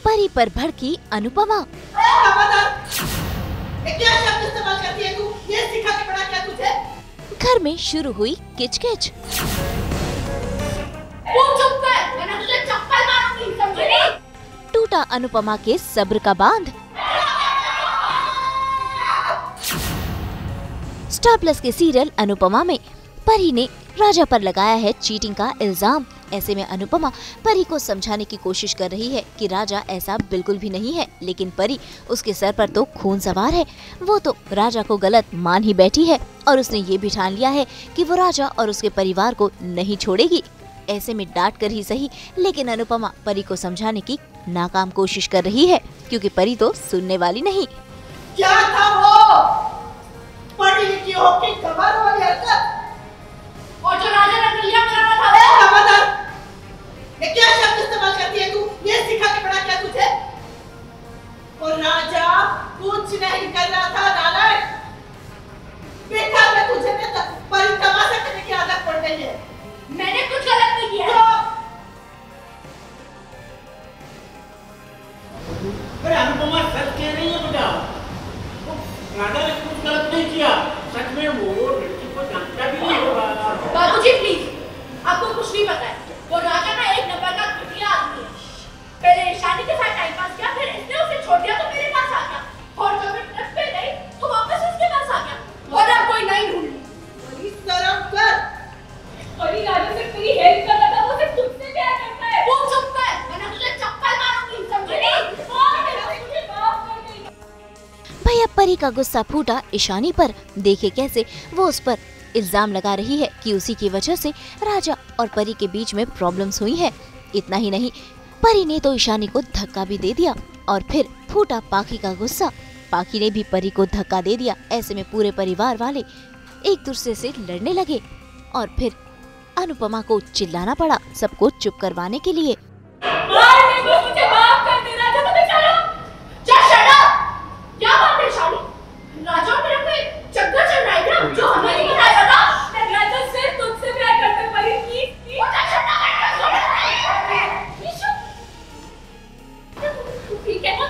परी पर भड़की अनुपमा। क्या शब्द इस्तेमाल करती है तू? ये सिखा के पढ़ा क्या तुझे? घर में शुरू हुई किचकिच। चुप कर, वरना तुझे चप्पल मारूंगी, समझी? टूटा अनुपमा के सब्र का बांध। स्टार प्लस के सीरियल अनुपमा में परी ने राजा पर लगाया है चीटिंग का इल्जाम। ऐसे में अनुपमा परी को समझाने की कोशिश कर रही है कि राजा ऐसा बिल्कुल भी नहीं है, लेकिन परी उसके सर पर तो खून सवार है। वो तो राजा को गलत मान ही बैठी है और उसने ये भी ठान लिया है कि वो राजा और उसके परिवार को नहीं छोड़ेगी। ऐसे में डांट कर ही सही, लेकिन अनुपमा परी को समझाने की नाकाम कोशिश कर रही है, क्योंकि परी तो सुनने वाली नहीं। क्या था वो? पढ़ी लिखी होके कमाल वाली हरकत। और जो राजा ने लिया मेरा था। ये क्या शब्द इस्तेमाल करती है तू? ये सिखा के पढ़ा क्या तुझे? और राजा कुछ नहीं कर रहा था नालायक। बेकार में तुझे परी तमाशा करने की आदत पड़ गई है। मैंने कुछ गलत नहीं किया। अरे अनुपमा सच कह रही है बेटा। राजा ने कुछ गलत नहीं किया। सच में वो लड़की को जानता भी नहीं होगा। बाबूजी प्लीज, आपको कुछ नहीं पता है। वो राजा ना एक नंबर का घटिया आदमी है। पहले ईशानी के साथ टाइम पास किया, फिर इसने उसे छोड़ दिया तो मेरे पास आ गया, और जब मैं ट्रिप पे गई तो वापस उसके पास आ गया। और अब कोई नहीं ढूंढ ली। बड़ी शर्म कर। बड़ी राजा से तेरी हेल्प कर रहा था, वो सिर्फ तुझसे प्यार करता है। वो चुप कर, वरना तुझे चप्पल मारूंगी, समझी? मुझे माफ कर दे। भैया परी का गुस्सा फूटा ईशानी पर। देखे कैसे वो उस पर इल्जाम लगा रही है कि उसी की वजह से राजा और परी के बीच में प्रॉब्लम्स हुई हैं। इतना ही नहीं, परी ने तो ईशानी को धक्का भी दे दिया और फिर फूटा पाखी का गुस्सा। पाखी ने भी परी को धक्का दे दिया। ऐसे में पूरे परिवार वाले एक दूसरे से लड़ने लगे और फिर अनुपमा को चिल्लाना पड़ा सबको चुप करवाने के लिए। मुझे माफ कर दे राजा, तुम्हें क्या बात है ईशानी? राजा और मेरे पे चक्कर चल रहा है ना, जो हमें नहीं बताया था। राजा सिर्फ तुझसे प्यार करता है परी। ठीक है ना?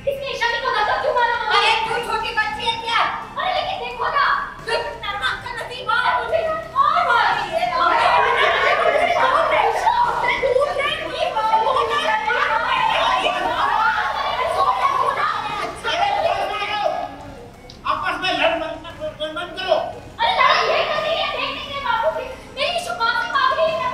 इसने ईशानी को धक्का क्यों मारा? अरे तू छोटी बच्ची है क्या? अरे लेकिन देखो ना, नरमक का नसीब है मुझे। आपस में लड़ मत करो। अरे लड़ाई ये कर रही है, देखने बाबू की मेरी शुमात से मांग रही है।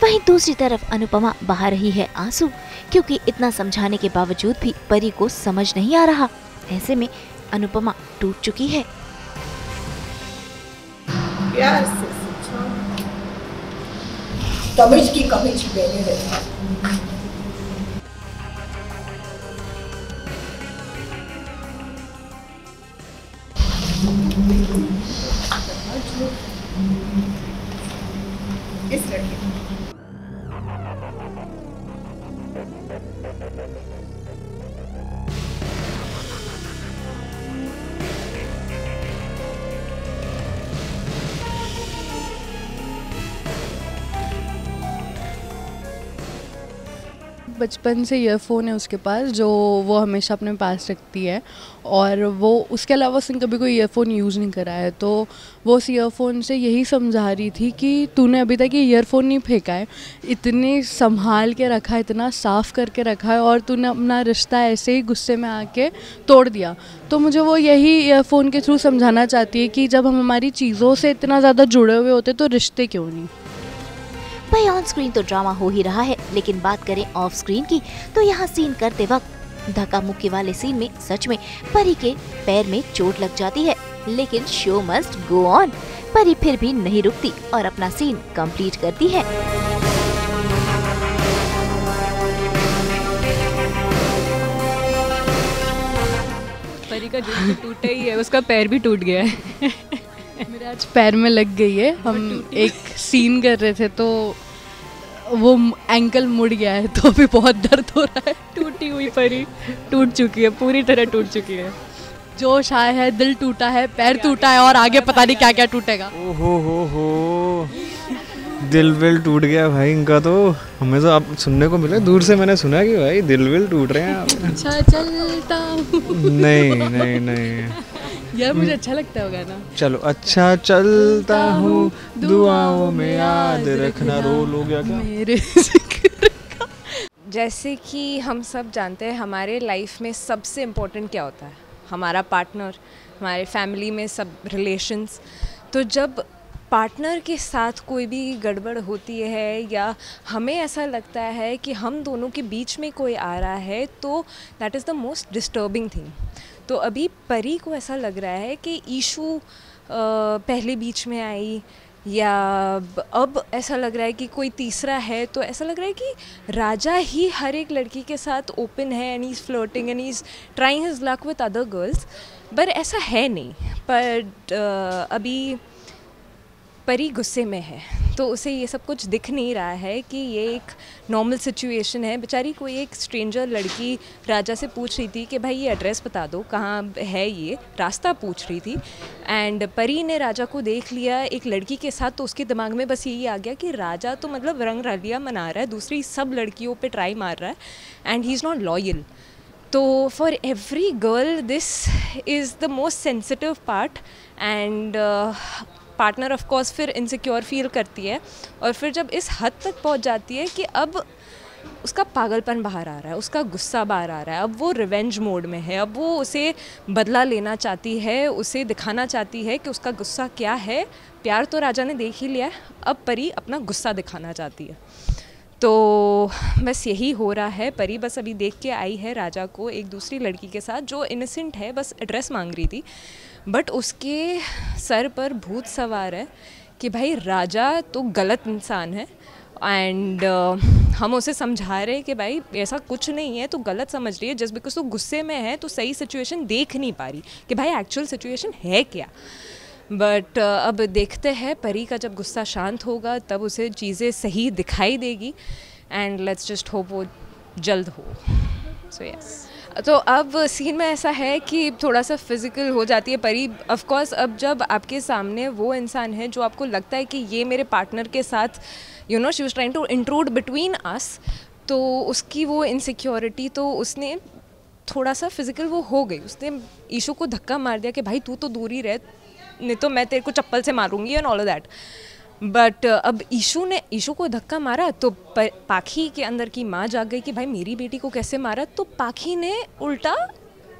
वहीं दूसरी तरफ अनुपमा बहा रही है आंसू, क्योंकि इतना समझाने के बावजूद भी परी को समझ नहीं आ रहा। ऐसे में अनुपमा टूट चुकी है। प्यार से तमीज की कमीज पहने रहती। इस लड़के बचपन से ईयरफोन है उसके पास, जो वो हमेशा अपने पास रखती है, और वो उसके अलावा उसने कभी कोई ईयरफोन यूज़ नहीं करा है। तो वो उस ईयरफोन से यही समझा रही थी कि तूने अभी तक ये ईयरफोन नहीं फेंका है, इतने संभाल के रखा है, इतना साफ़ करके रखा है, और तूने अपना रिश्ता ऐसे ही गुस्से में आके तोड़ दिया। तो मुझे वो यही ईयरफोन के थ्रू समझाना चाहती है कि जब हम हमारी चीज़ों से इतना ज़्यादा जुड़े हुए होते तो रिश्ते क्यों नहीं। भाई ऑन स्क्रीन तो ड्रामा हो ही रहा है, लेकिन बात करें ऑफ स्क्रीन की तो यहाँ सीन करते वक्त धक्का मुक्की वाले सीन में सच में परी के पैर में चोट लग जाती है, लेकिन शो मस्ट गो ऑन। परी फिर भी नहीं रुकती और अपना सीन कंप्लीट करती है। परी का दिल तो टूटा ही है, उसका पैर भी टूट गया है। मेरे आज पैर में लग गई है। हम एक सीन कर रहे थे तो वो एंकल मुड़ गया है, तो अभी बहुत दर्द हो रहा है। टूटी हुई परी टूट चुकी है, पूरी तरह टूट चुकी है। जोश आया है, दिल टूटा है, पैर टूटा है, और आगे पता नहीं क्या क्या टूटेगा। हो दिल विल टूट गया भाई इनका। तो हमें तो आप सुनने को मिला, दूर से मैंने सुना कि भाई दिल विल टूट रहे हैं। अच्छा चलता हूँ। नहीं यार मुझे अच्छा लगता है वो गाना। चलो अच्छा चलता हूँ, दुआओं में याद रखना। रोल हो गया क्या मेरे जैसे कि हम सब जानते हैं हमारे लाइफ में सबसे इम्पोर्टेंट क्या होता है, हमारा पार्टनर, हमारे फैमिली में सब रिलेशंस। तो जब पार्टनर के साथ कोई भी गड़बड़ होती है या हमें ऐसा लगता है कि हम दोनों के बीच में कोई आ रहा है, तो that is the most disturbing thing. तो अभी परी को ऐसा लग रहा है कि ईशू पहले बीच में आई, या अब ऐसा लग रहा है कि कोई तीसरा है। तो ऐसा लग रहा है कि राजा ही हर एक लड़की के साथ ओपन है and he is flirting and he is trying his luck with other girls, पर ऐसा है नहीं। पर अभी परी गुस्से में है, तो उसे ये सब कुछ दिख नहीं रहा है कि ये एक नॉर्मल सिचुएशन है। बेचारी कोई एक स्ट्रेंजर लड़की राजा से पूछ रही थी कि भाई ये एड्रेस बता दो, कहाँ है ये, रास्ता पूछ रही थी। एंड परी ने राजा को देख लिया एक लड़की के साथ, तो उसके दिमाग में बस यही आ गया कि राजा तो मतलब रंग रलिया मना रहा है, दूसरी सब लड़कियों पे ट्राई मार रहा है and he is not loyal. तो for every girl this is the most sensitive part. And partner of course फिर इनसिक्योर फील करती है, और फिर जब इस हद तक पहुंच जाती है कि अब उसका पागलपन बाहर आ रहा है, उसका गुस्सा बाहर आ रहा है, अब वो रिवेंज मोड में है, अब वो उसे बदला लेना चाहती है, उसे दिखाना चाहती है कि उसका गुस्सा क्या है। प्यार तो राजा ने देख ही लिया है, अब परी अपना गुस्सा दिखाना चाहती है। तो बस यही हो रहा है। परी बस अभी देख के आई है राजा को एक दूसरी लड़की के साथ जो इनोसेंट है, बस एड्रेस मांग रही थी, बट उसके सर पर भूत सवार है कि भाई राजा तो गलत इंसान है। एंड हम उसे समझा रहे हैं कि भाई ऐसा कुछ नहीं है, तो गलत समझ रही है, जस्ट बिकॉज तो गुस्से में है तो सही सिचुएशन देख नहीं पा रही कि भाई एक्चुअल सिचुएशन है क्या। बट अब देखते हैं परी का जब गुस्सा शांत होगा तब उसे चीज़ें सही दिखाई देगी, एंड लेट्स जस्ट होप वो जल्द हो। सो यस, तो अब सीन में ऐसा है कि थोड़ा सा फिज़िकल हो जाती है परी। ऑफ कोर्स अब जब आपके सामने वो इंसान है जो आपको लगता है कि ये मेरे पार्टनर के साथ you know she was trying to intrude between us, तो उसकी वो इनसिक्योरिटी, तो उसने थोड़ा सा फिज़िकल वो हो गई। उसने ईशू को धक्का मार दिया कि भाई तू तो दूर ही रह, नहीं तो मैं तेरे को चप्पल से मारूंगी and all of that. But अब ईशू को धक्का मारा तो पाखी के अंदर की माँ जाग गई कि भाई मेरी बेटी को कैसे मारा, तो पाखी ने उल्टा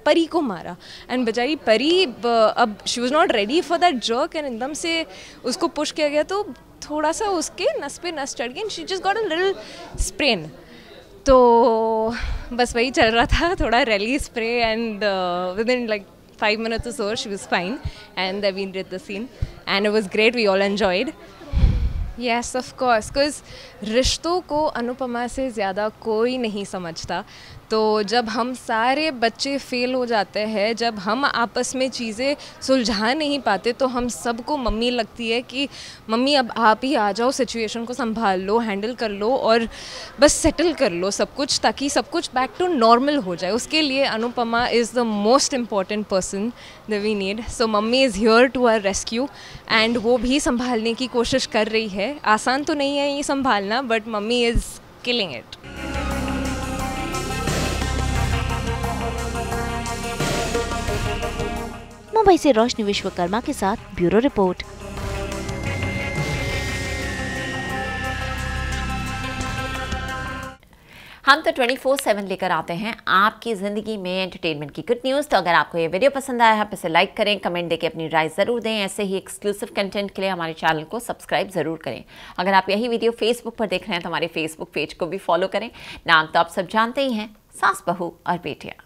परी को मारा। एंड बेचारी परी अब she was not ready for that jerk, and एकदम से उसको पुश किया गया तो थोड़ा सा उसके नस पे नस चढ़ गई and she just got a little sprain. तो बस वही चल रहा था, थोड़ा rally spray, and with in like 5 minutes or so she was fine, and then we did the scene and it was great, we all enjoyed. Yes, of course, because रिश्तों को अनुपमा से ज़्यादा कोई नहीं समझता। तो जब हम सारे बच्चे फेल हो जाते हैं, जब हम आपस में चीज़ें सुलझा नहीं पाते, तो हम सबको मम्मी लगती है कि मम्मी अब आप ही आ जाओ, सिचुएशन को संभाल लो, हैंडल कर लो और बस सेटल कर लो सब कुछ, ताकि सब कुछ बैक टू नॉर्मल हो जाए। उसके लिए Anupama is the most important person that we need. So mummy is here to our rescue, and वो भी संभालने की कोशिश कर रही है। आसान तो नहीं है ये संभालना, but mummy is killing it. Mumbai से रोशनी विश्वकर्मा के साथ ब्यूरो रिपोर्ट। हम तो 24/7 लेकर आते हैं आपकी ज़िंदगी में एंटरटेनमेंट की गुड न्यूज़। तो अगर आपको ये वीडियो पसंद आया है, इसे लाइक करें, कमेंट देके अपनी राय ज़रूर दें। ऐसे ही एक्सक्लूसिव कंटेंट के लिए हमारे चैनल को सब्सक्राइब ज़रूर करें। अगर आप यही वीडियो फेसबुक पर देख रहे हैं तो हमारे फेसबुक पेज को भी फॉलो करें। नाम तो आप सब जानते ही हैं, सास बहू और बेटियाँ।